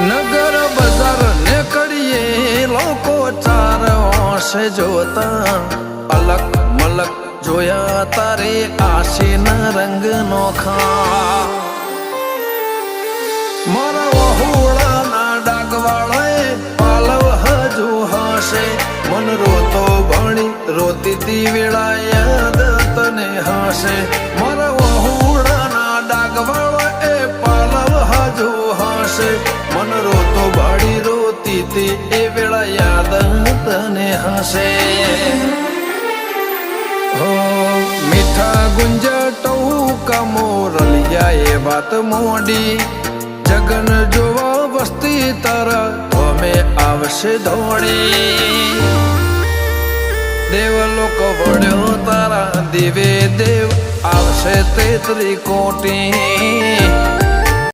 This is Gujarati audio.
નગર બજાર ને કરીએ લોકો ચાર ઓશે જોતા અલક મલક જોયા તારે આશીના રંગ નોખા મારા વહુડાના ડાગવાળાએ પાલવ હજુ હશે મન રોતો ભણી રોતી વેળા યાદ તને હશે મારા વહુડાના ડાગવાળાએ પાલવ હજુ હશે મન રોતો ભાડી રોતી એ વેળા યાદ તને હશે હો મીઠા ગુંજા ટહુકા મોરલિયા એ વાત મોડી જગન જોવા વસ્તી તારા અમે આવશે દોડી દેવલોક વળ્યો તારા દિવે દેવ આવશે 33 કોટી